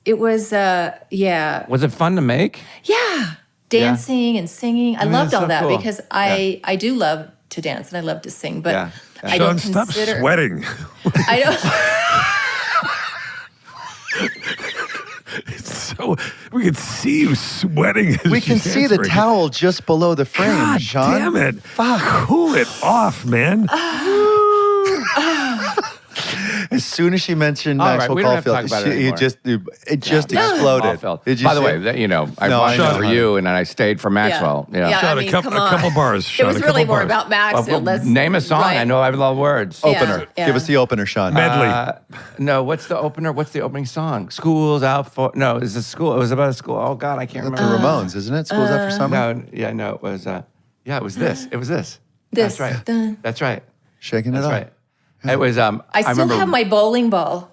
Was it fun to make? Yeah, dancing and singing. I loved that's all so that cool. because I do love to dance and I love to sing, but Yeah. I Sean, don't stop consider. sweating. I don't. So we can see you sweating. As We can she's see the answering. towel just below the frame, God Sean. damn it! Cool it off, man. As soon as she mentioned All right, Maxwell we don't have to Caulfield, talk about it anymore. it just Yeah. exploded. Caulfield. Did you By the see way, it? I No, watched I it know. for you, and then I stayed for Maxwell. Yeah, Sean, I mean, a come on. couple bars. It Sean, was a really couple more bars. about Max. Name a song. Right. I know I love words. Opener. Yeah. Give us the opener, Sean. Medley. No, what's the opener? What's the opening song? School's out for no. It's a school. It was about a school. Oh God, I can't The remember. Ramones, isn't it? School's Out for Summer. No, yeah, no, it was. Yeah, it was this. It was this. This. That's right. Dun. That's right. Shaking it That's up. right. It was. I still remember, have my bowling ball.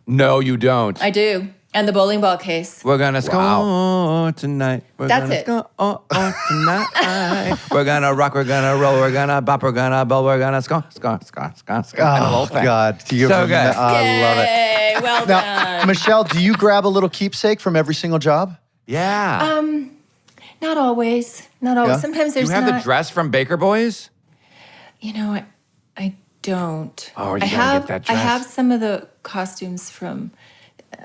No, you don't. I do, and the bowling ball case. We're gonna score tonight. We're That's gonna it. Score tonight. We're gonna rock. We're gonna roll. We're gonna bop. We're gonna bowl. We're gonna score. And the whole Oh, thing. God. Do you So remember good. that? I love it. Yay, well Now, done. Michelle, do you grab a little keepsake from every single job? Yeah. Not always. Not always. Yeah? Sometimes you there's have not. the dress from Baker Boys. I don't. Oh, you I gotta have get that dress. I have some of the costumes from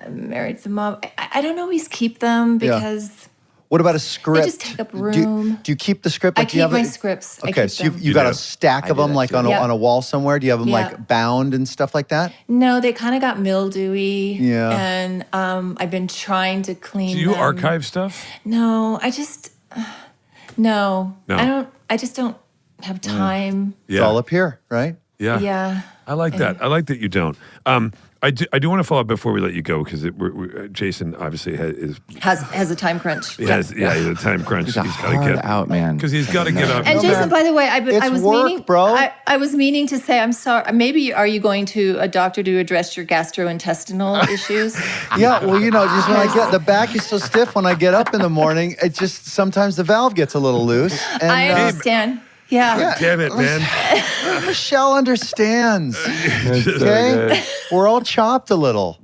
Married to Mom. I don't always keep them because What about a script? just take up room. Do you keep the script? I Like, do you keep have my scripts. I Okay, keep so them. you got do. a stack I of do them that like too. on Yeah. a wall somewhere. Do you have them Yeah. like bound and stuff like that? No, they kind of got mildewy. Yeah. And I've been trying to clean Do you them. archive stuff? No, I just no. No. I just don't have time. It's all up here, right? Yeah. Yeah. I like that. I like that you don't. I do want to follow up before we let you go because Jason obviously Has a time crunch. he has a time crunch. He's a He's got to hard get out, man. because he's got to get up. And Jason, by the way, I It's was work, meaning, bro. I was meaning to say, I'm sorry. Maybe are you going to a doctor to address your gastrointestinal issues? Yeah, well, just when I get the back is so stiff when I get up in the morning, it just sometimes the valve gets a little loose. And I understand. Yeah. Damn it, man! Michelle understands. Okay, we're all chopped a little.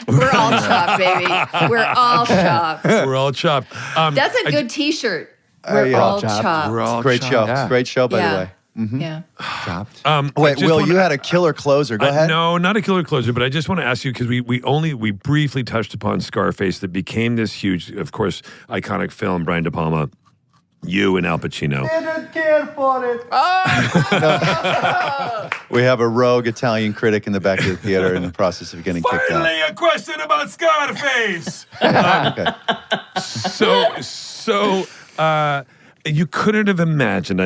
We're all chopped, baby. We're all chopped. We're all chopped. That's a good T-shirt. We're yeah. all chopped. We're all Great chopped. show. Yeah. Great show, by the Yeah. way. Yeah. Chopped. Wait, just Will, wanna- you had a killer closer. Go ahead. No, not a killer closer, but I just want to ask you because we briefly touched upon Scarface that became this huge, of course, iconic film. Brian De Palma, you and Al Pacino. We have a rogue Italian critic in the back of the theater in the process of getting kicked out. Finally, a question about Scarface. Okay. So, you couldn't have imagined,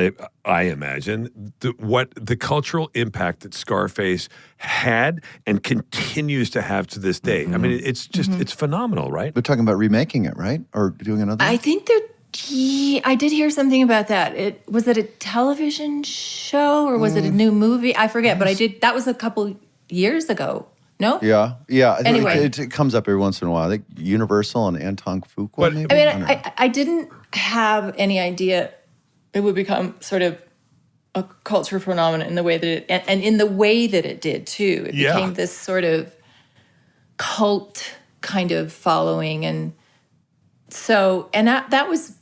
I imagine, what the cultural impact that Scarface had and continues to have to this day. I mean, it's just, it's phenomenal, right? They're talking about remaking it, right? Or doing another I one? think I did hear something about that. Was it a television show or was it a new movie? I forget, but that was a couple years ago. No? Yeah. Anyway. It comes up every once in a while. I think Universal and Anton Fuqua, But- maybe? I mean, don't know. I didn't have any idea it would become sort of a culture phenomenon in the way that and in the way that it did too. It Yeah. became this sort of cult kind of following, and so that was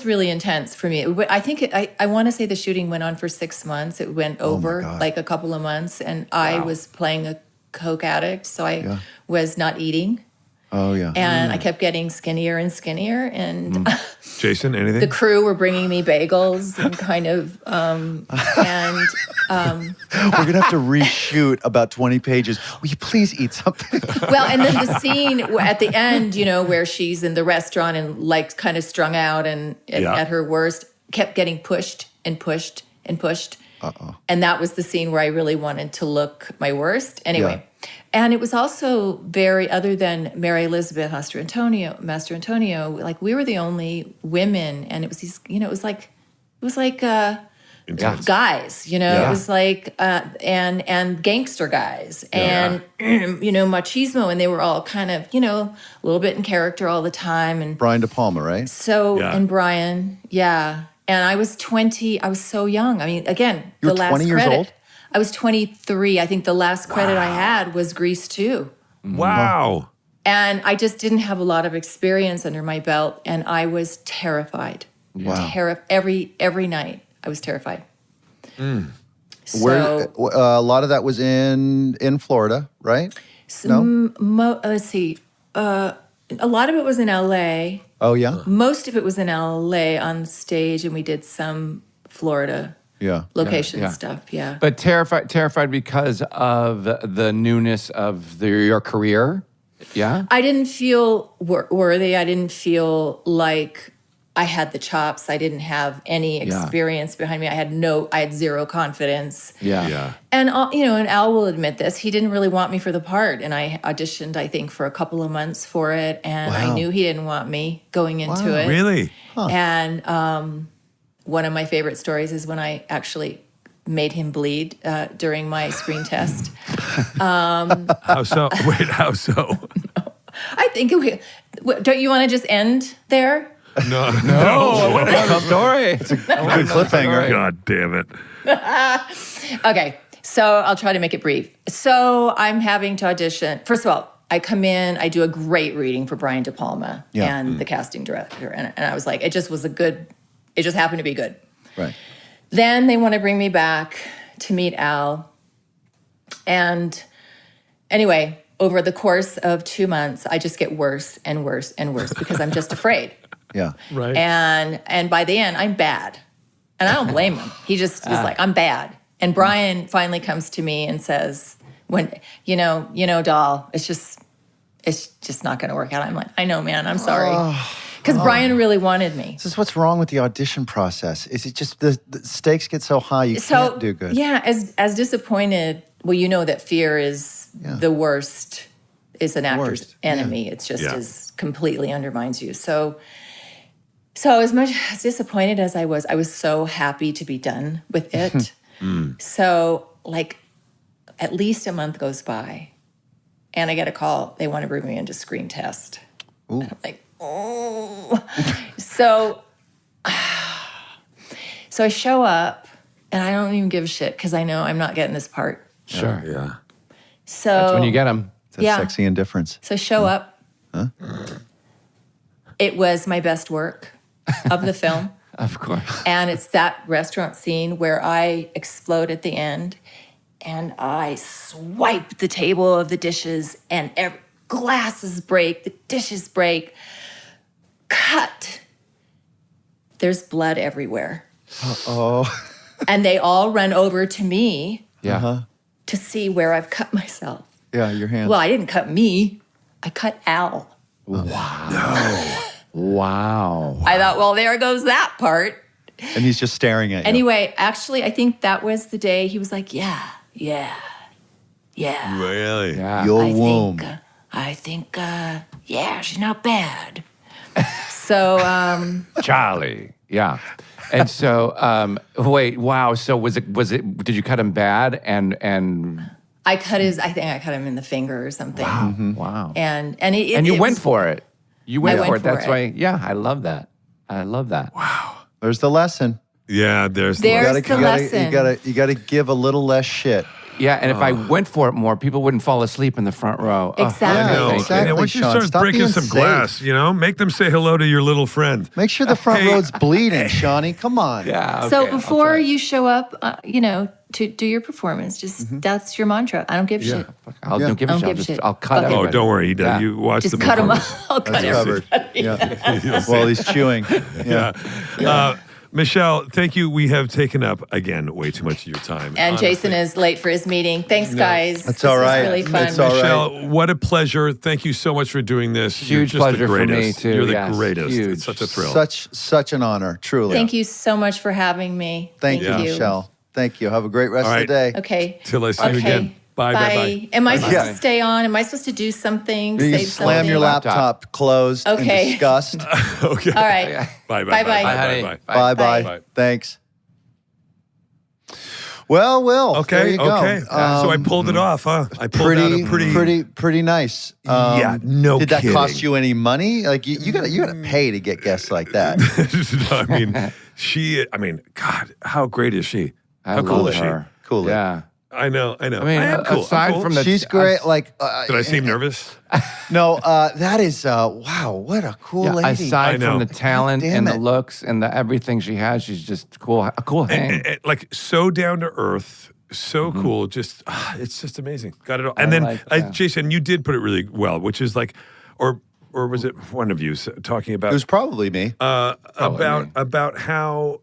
really intense for me. I think I want to say the shooting went on for 6 months. It went over God. like a couple of months, and I was playing a coke addict, so I was not eating. Oh, yeah. And I kept getting skinnier and skinnier. And Jason, anything? the crew were bringing me bagels and kind of, We're going to have to reshoot about 20 pages. Will you please eat something? well, and then the scene at the end, where she's in the restaurant and like kind of strung out and at her worst, kept getting pushed and pushed and pushed. And that was the scene where I really wanted to look my worst. Anyway. And it was also other than Mary Elizabeth Master Antonio, like we were the only women, and it was these, it was like Intense. guys, it was like and gangster guys and machismo, and they were all kind of a little bit in character all the time, and Brian De Palma, right? so Yeah. and Brian, and I was 20. I was so young. I mean, again, You were the last 20 years credit. old? I was 23. I think the last credit I had was Grease 2. Wow. And I just didn't have a lot of experience under my belt, and I was terrified. Wow. Every night, I was terrified. So, Where a lot of that was in Florida, right? No? let's see. A lot of it was in L.A. Oh, yeah? Most of it was in L.A. on stage, and we did some Florida Yeah. location stuff. Yeah. But terrified because of the newness of your career. Yeah. I didn't feel worthy. I didn't feel like I had the chops. I didn't have any experience behind me. I had zero confidence. Yeah. And and Al will admit this. He didn't really want me for the part, and I auditioned, I think, for a couple of months for it, and I Wow. knew he didn't want me going into it. Really? And one of my favorite stories is when I actually made him bleed during my screen test. How so? Wait, how so? I think don't you want to just end there? No. I want to know the story. It's a Good cliffhanger. God damn it. Okay, so I'll try to make it brief. So I'm having to audition. First of all, I come in, I do a great reading for Brian De Palma and the casting director. And I was like, it just was a good It just happened to be good. Right. Then they want to bring me back to meet Al. And anyway, over the course of 2 months, I just get worse and worse and worse because I'm just afraid. Yeah. Right. And by the end, I'm bad. And I don't blame him. He just is like, I'm bad. And Brian finally comes to me and says, when, you know, doll, it's just not going to work out. I'm like, I know, man, I'm sorry. Because Brian really wanted me. This is what's wrong with the audition process. Is it just the stakes get so high you can't do good? Yeah, as disappointed, well, you know that fear is the worst, is an actor's enemy. Yeah. It's just as completely undermines you. So as much as disappointed as I was so happy to be done with it. So like at least a month goes by and I get a call. They want to bring me into screen test. Ooh. And I'm like, oh. So I show up and I don't even give a shit because I know I'm not getting this part. Sure. Yeah. So that's when you get them. It's that sexy indifference. So I show up. Huh? It was my best work of the film. Of course. And it's that restaurant scene where I explode at the end and I swipe the table of the dishes and glasses break, the dishes break. Cut. There's blood everywhere. Oh. And they all run over to me Yeah. to see where I've cut myself. Yeah, your hand. Well, I didn't cut me. I cut Al. Wow. No. Wow. I thought, well, there goes that part. And he's just staring at you. Anyway, actually, I think that was the day he was like, yeah. Really? Yeah. Your womb. I think, yeah, she's not bad. So, Charlie. Yeah. And so, wait, wow. So was it, did you cut him bad? And I think I cut him in the finger or something. wow. Wow. And you went for it. You went for it. for That's it. why, yeah, I love that. I love that. Wow. There's the lesson. Yeah, there's the lesson. You gotta give a little less shit. Yeah, and if I went for it more, people wouldn't fall asleep in the front row. Exactly. I know. Yeah, exactly, Yeah, once you Sean. start Stop breaking being some safe. glass, make them say hello to your little friend. Make sure the front road's bleeding, Shawnee. Come on. Yeah. Okay, so before you show up, to do your performance, just that's your mantra. I don't give a shit. I'll don't give a Don't shit. give a shit. I'll cut Okay. it. Oh, don't worry. You watch Just the cut him performance. off. I'll cut That's covered. everybody. Yeah. While he's chewing. Yeah. Michelle, thank you. We have taken up, again, way too much of your time. And honestly. Jason is late for his meeting. Thanks, guys. That's all right. This is really fun. It's all right. Michelle, what a pleasure. Thank you so much for doing this. You're Huge just pleasure the for me, greatest. too. You're the Yes, greatest. huge. It's such a thrill. Such an honor, truly. Thank you so much for having me. Thank you, Michelle. Thank you. Have a great rest All of right. the day. Okay. Till I see you again. Bye. Am I supposed Yeah. to stay on? Am I supposed to do something? You Say slam something? your laptop closed Okay. in disgust. Okay. All right. Bye. Bye-bye. Bye. Bye-bye. Bye. Thanks. Well, Will. Okay. There you go. Okay. So I pulled it off, huh? I pulled out a pretty nice. Yeah, no Did that kidding. cost you any money? Like you gotta pay to get guests like that. No, I mean, God, how great is she? I How cool love is she? her. Cool. Yeah. I know. I mean, am cool. aside I'm cool. from the She's great. Like, Did I seem nervous? no, that is wow. What a cool lady. aside I know. from the talent Damn and it. the looks and the everything she has, she's just cool. A cool hang. Like so down to earth, so cool. Just it's just amazing. Got it all. And then like that. Jason, you did put it really well, which is like, or was it one of you talking about? It was probably me. About how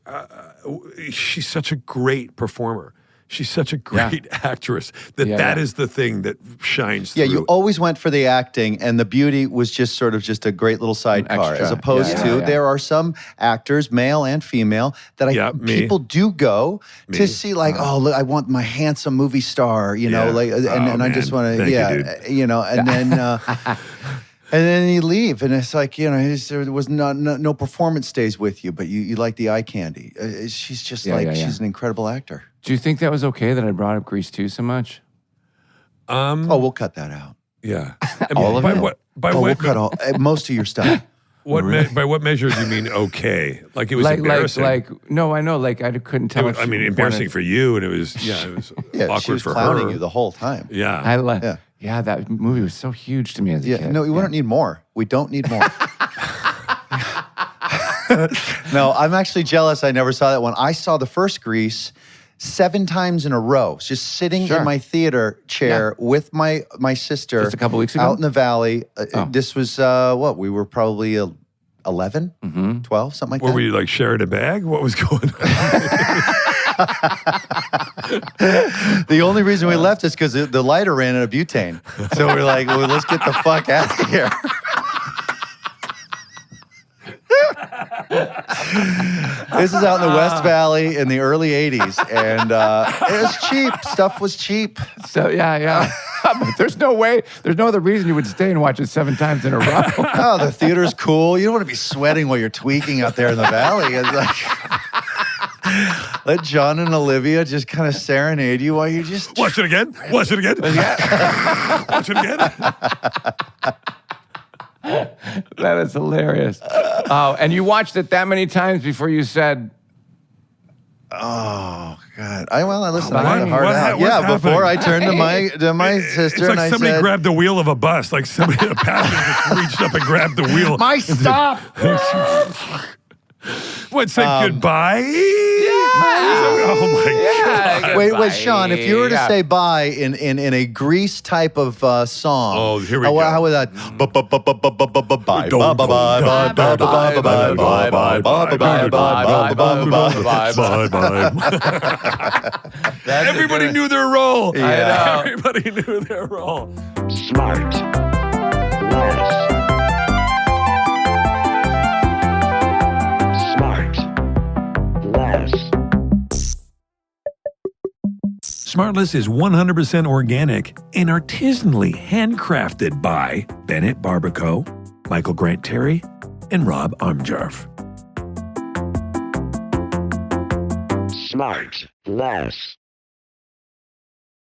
she's such a great performer. She's such a great actress that is the thing that shines through. Yeah, you always went for the acting, and the beauty was just sort of just a great little sidecar, extra. as opposed to there are some actors, male and female, that people do go to see. Like, oh, look, I want my handsome movie star, and I just want to, and then. And then you leave, and it's like, there was no performance stays with you, but you like the eye candy. She's just she's an incredible actor. Do you think that was okay that I brought up Grease 2 so much? We'll cut that out. Yeah. All of it? We'll cut all most of your stuff. By what measure do you mean okay? Like it was embarrassing? No, I know. Like I couldn't tell. I mean, embarrassing for you, and it was awkward she was for clowning her. you the whole time. Yeah. Yeah, that movie was so huge to me as a kid. No, we don't need more. We don't need more. No, I'm actually jealous I never saw that one. I saw the first Grease 7 times in a row, just sitting in my theater chair with my sister. Just a couple weeks ago? Out in the valley. This was, we were probably 11, 12, something like that. Were we like sharing a bag? What was going on? The only reason we left is because the lighter ran out of butane. So we're like, well, let's get the fuck out of here. This is out in the West Valley in the early 80s, and it was cheap. Stuff was cheap. So, yeah. But there's no other reason you would stay and watch it 7 times in a row. Oh, the theater's cool. You don't want to be sweating while you're tweaking out there in the valley. It's like, let John and Olivia just kind of serenade you while you just... Watch it again. Watch it again. Watch it again. That is hilarious. Oh, and you watched it that many times before you said... Oh, God. I listened. What? I had a hard out. What's Yeah, before I happening? turned to my sister It's like and I somebody said... grabbed the wheel of a bus. Like somebody, a passenger reached up and grabbed the wheel. My stop! What, said goodbye? Oh, my God. Wait, Sean, if you were to say bye in a Grease type of song. Oh, here we go. How would that? Bye, bye, bye, bye, bye, bye, bye, bye, bye, bye, bye, bye. Everybody knew their role. Yeah. Everybody knew their role. SmartLess. SmartLess is 100% organic and artisanally handcrafted by Bennett Barbaco, Michael Grant Terry, and Rob Armjarf. SmartLess.